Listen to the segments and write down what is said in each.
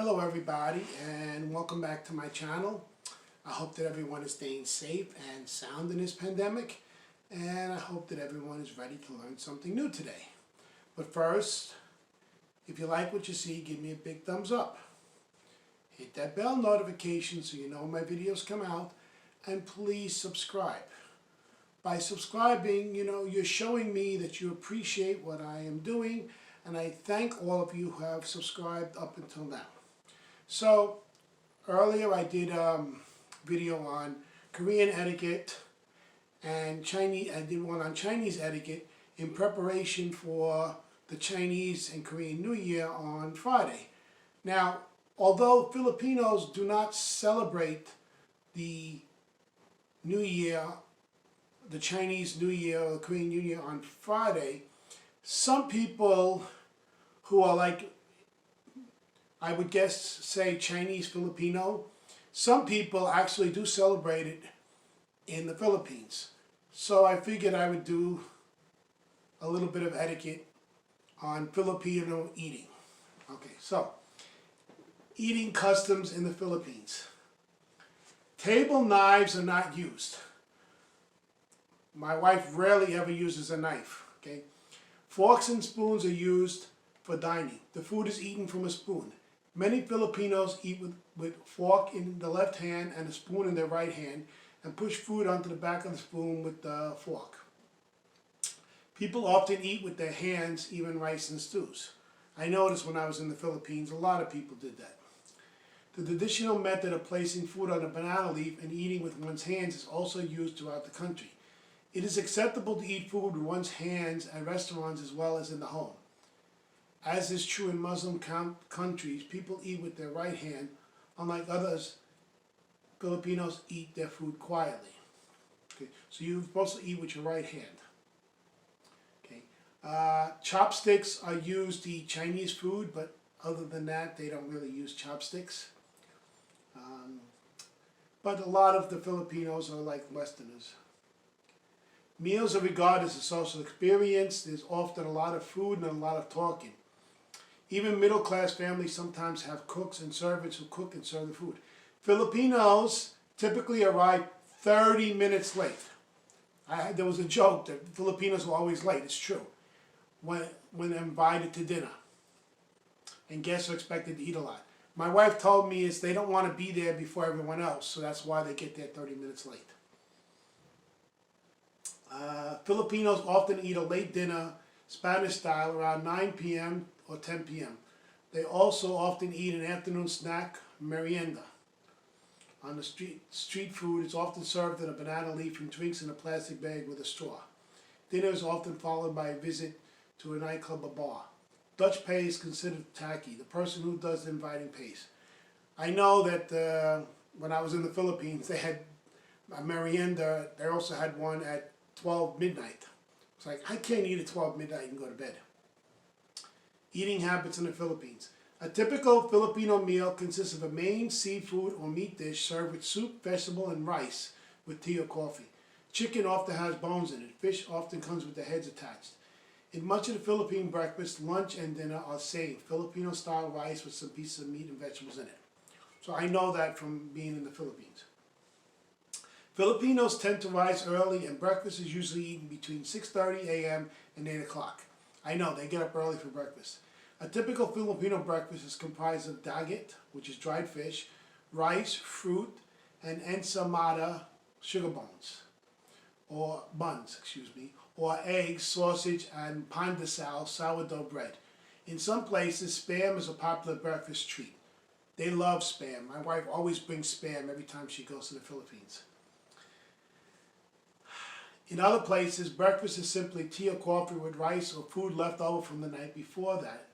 Hello everybody and welcome back to my channel. I hope that everyone is staying safe and sound in this pandemic, and I hope that everyone is ready to learn something new today. But first, if you like what you see, give me a big thumbs up. Hit that bell notification so you know when my videos come out, and please subscribe. By subscribing, you're showing me that you appreciate what I am doing, and I thank all of you who have subscribed up until now. So, earlier I did a video on Korean etiquette and Chinese. I did one on Chinese etiquette in preparation for the Chinese and Korean New Year on Friday. Now, although Filipinos do not celebrate the New Year, the Chinese New Year or the Korean New Year on Friday, some people who are like, I would guess, say Chinese Filipino, some people actually do celebrate it in the Philippines. So I figured I would do a little bit of etiquette on Filipino eating. Okay, so eating customs in the Philippines. Table knives are not used. My wife rarely ever uses a knife. Okay, forks and spoons are used for dining. The food is eaten from a spoon. Many Filipinos eat with fork in the left hand and a spoon in their right hand, and push food onto the back of the spoon with the fork. People often eat with their hands, even rice and stews. I noticed when I was in the Philippines, a lot of people did that. The traditional method of placing food on a banana leaf and eating with one's hands is also used throughout the country. It is acceptable to eat food with one's hands at restaurants as well as in the home. As is true in Muslim countries, people eat with their right hand. Unlike others, Filipinos eat their food quietly. Okay, so you're supposed to eat with your right hand. Okay, chopsticks are used to eat Chinese food, but other than that, they don't really use chopsticks. But a lot of the Filipinos are like Westerners. Meals are regarded as a social experience. There's often a lot of food and a lot of talking. Even middle-class families sometimes have cooks and servants who cook and serve the food. Filipinos typically arrive 30 minutes late. There was a joke that Filipinos were always late. It's true. When they're invited to dinner. And guests are expected to eat a lot. My wife told me they don't want to be there before everyone else, so that's why they get there 30 minutes late. Filipinos often eat a late dinner, Spanish style, around 9 p.m. or 10 p.m. They also often eat an afternoon snack, merienda. On the street food is often served in a banana leaf and drinks in a plastic bag with a straw. Dinner is often followed by a visit to a nightclub or bar. Dutch pay is considered tacky. The person who does the inviting pays. I know that when I was in the Philippines, they had a merienda. They also had one at 12 midnight. It's like, I can't eat at 12 midnight and go to bed. Eating habits in the Philippines. A typical Filipino meal consists of a main seafood or meat dish served with soup, vegetable, and rice with tea or coffee. Chicken often has bones in it. Fish often comes with the heads attached. In much of the Philippine breakfast, lunch, and dinner are same Filipino-style rice with some pieces of meat and vegetables in it. So I know that from being in the Philippines. Filipinos tend to rise early, and breakfast is usually eaten between 6:30 a.m. and 8 o'clock. I know, they get up early for breakfast. A typical Filipino breakfast is comprised of dagat, which is dried fish, rice, fruit, and ensamada, sugar buns, or eggs, sausage, and pandesal, sourdough bread. In some places, Spam is a popular breakfast treat. They love Spam. My wife always brings Spam every time she goes to the Philippines. In other places, breakfast is simply tea or coffee with rice or food left over from the night before that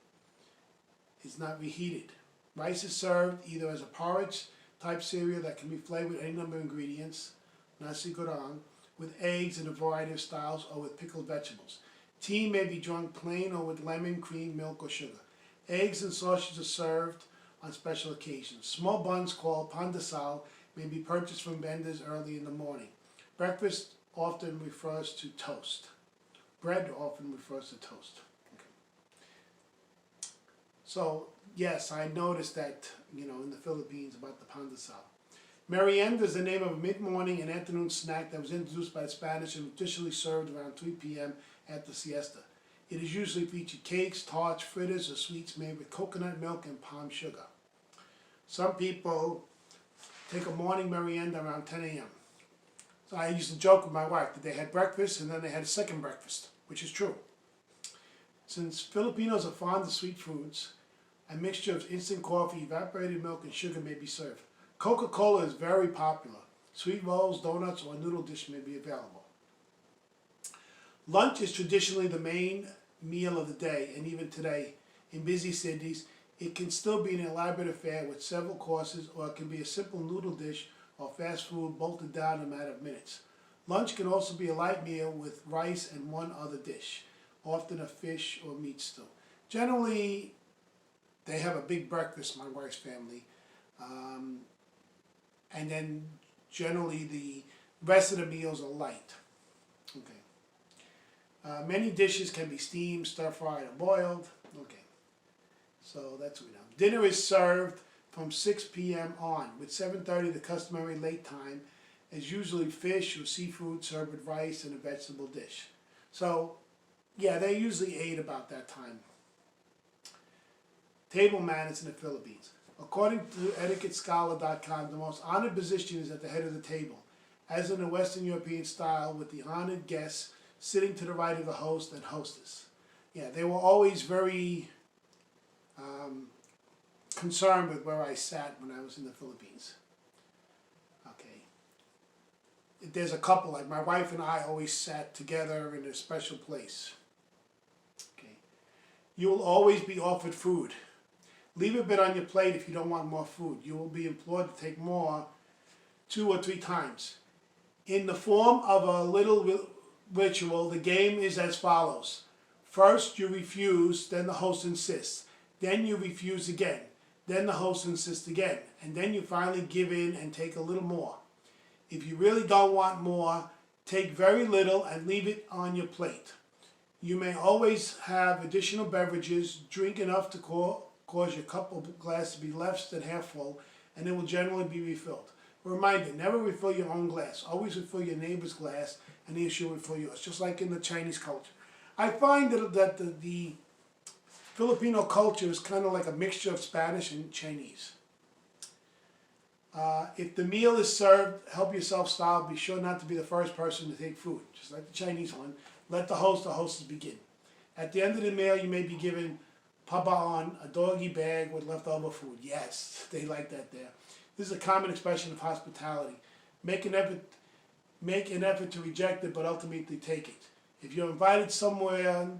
is not reheated. Rice is served either as a porridge type cereal that can be flavored with any number of ingredients, nasi goreng, with eggs in a variety of styles, or with pickled vegetables. Tea may be drunk plain or with lemon, cream, milk, or sugar. Eggs and sausages are served on special occasions. Small buns called pandesal may be purchased from vendors early in the morning. Breakfast often refers to toast. Bread often refers to toast. Okay. So yes, I noticed that, in the Philippines about the pandesal. Merienda is the name of a mid-morning and afternoon snack that was introduced by the Spanish and traditionally served around 3 p.m. after siesta. It is usually featured cakes, tarts, fritters, or sweets made with coconut milk and palm sugar. Some people take a morning merienda around 10 a.m. So I used to joke with my wife that they had breakfast and then they had a second breakfast, which is true. Since Filipinos are fond of sweet foods, a mixture of instant coffee, evaporated milk, and sugar may be served. Coca-Cola is very popular. Sweet rolls, donuts, or a noodle dish may be available. Lunch is traditionally the main meal of the day, and even today, in busy cities, it can still be an elaborate affair with several courses, or it can be a simple noodle dish or fast food bolted down in a matter of minutes. Lunch can also be a light meal with rice and one other dish, often a fish or meat stew. Generally, they have a big breakfast, my wife's family, and then generally the rest of the meals are light. Okay. Many dishes can be steamed, stir-fried, or boiled. Okay. So that's what we know. Dinner is served from 6 p.m. on, with 7:30 the customary late time, as usually fish or seafood served with rice and a vegetable dish. So, yeah, they usually ate about that time. Table manners in the Philippines. According to etiquettescholar.com, the most honored position is at the head of the table, as in the Western European style, with the honored guests sitting to the right of the host and hostess. Yeah, they were always very concerned with where I sat when I was in the Philippines. Okay. There's a couple, like my wife and I always sat together in a special place. Okay. You will always be offered food. Leave a bit on your plate if you don't want more food. You will be implored to take more 2 or 3 times. In the form of a little ritual, the game is as follows. First you refuse, then the host insists. Then you refuse again. Then the host insists again. And then you finally give in and take a little more. If you really don't want more, take very little and leave it on your plate. You may always have additional beverages. Drink enough to cause your cup or glass to be less than half full, and it will generally be refilled. A reminder, never refill your own glass. Always refill your neighbor's glass, and he should refill yours, just like in the Chinese culture. I find that the Filipino culture is kind of like a mixture of Spanish and Chinese. If the meal is served, help yourself style. Be sure not to be the first person to take food, just like the Chinese one. Let the host or hostess begin. At the end of the meal, you may be given pabaon, a doggy bag with leftover food. Yes, they like that there. This is a common expression of hospitality. Make an effort to reject it, but ultimately take it. If you invite someone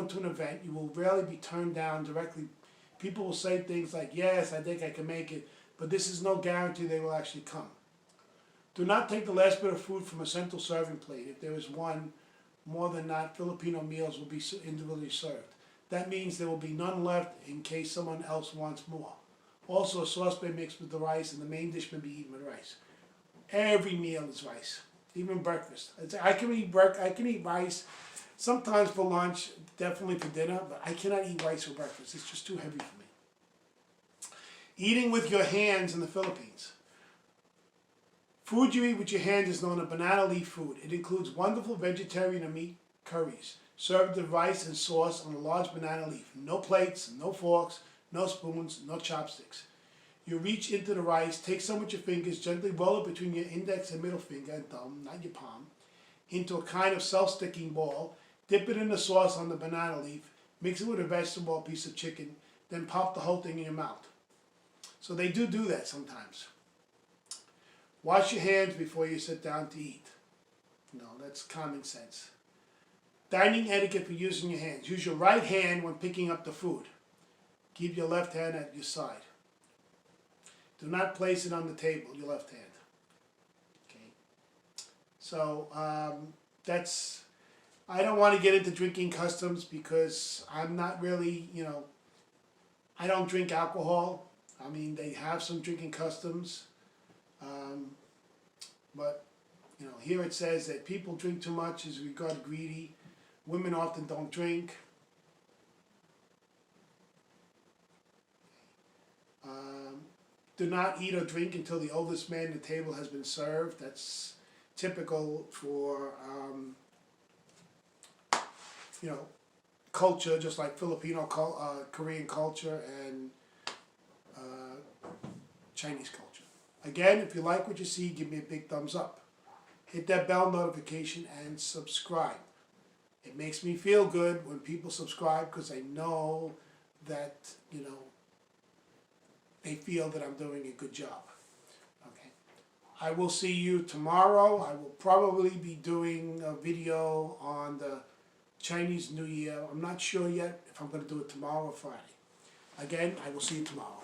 to an event, you will rarely be turned down directly. People will say things like, yes, I think I can make it, but this is no guarantee they will actually come. Do not take the last bit of food from a central serving plate. If there is one, more than not, Filipino meals will be individually served. That means there will be none left in case someone else wants more. Also, a sauce may mix with the rice, and the main dish may be eaten with rice. Every meal is rice, even breakfast. I can eat rice sometimes for lunch, definitely for dinner, but I cannot eat rice for breakfast. It's just too heavy for me. Eating with your hands in the Philippines. Food you eat with your hands is known as banana leaf food. It includes wonderful vegetarian and meat curries, served with rice and sauce on a large banana leaf. No plates, no forks, no spoons, no chopsticks. You reach into the rice, take some with your fingers, gently roll it between your index and middle finger and thumb, not your palm, into a kind of self-sticking ball. Dip it in the sauce on the banana leaf, mix it with a vegetable or piece of chicken, then pop the whole thing in your mouth. So they do that sometimes. Wash your hands before you sit down to eat. No, that's common sense. Dining etiquette for using your hands. Use your right hand when picking up the food. Keep your left hand at your side. Do not place it on the table, your left hand. Okay. So I don't want to get into drinking customs because I'm not really, I don't drink alcohol. I mean, they have some drinking customs. But, here it says that people drink too much is regarded greedy. Women often don't drink. Do not eat or drink until the oldest man at the table has been served. That's typical for, you know, culture, just like Filipino, Korean culture, and Chinese culture. Again, if you like what you see, give me a big thumbs up. Hit that bell notification and subscribe. It makes me feel good when people subscribe because I know that, you know, they feel that I'm doing a good job. Okay. I will see you tomorrow. I will probably be doing a video on the Chinese New Year. I'm not sure yet if I'm going to do it tomorrow or Friday. Again, I will see you tomorrow.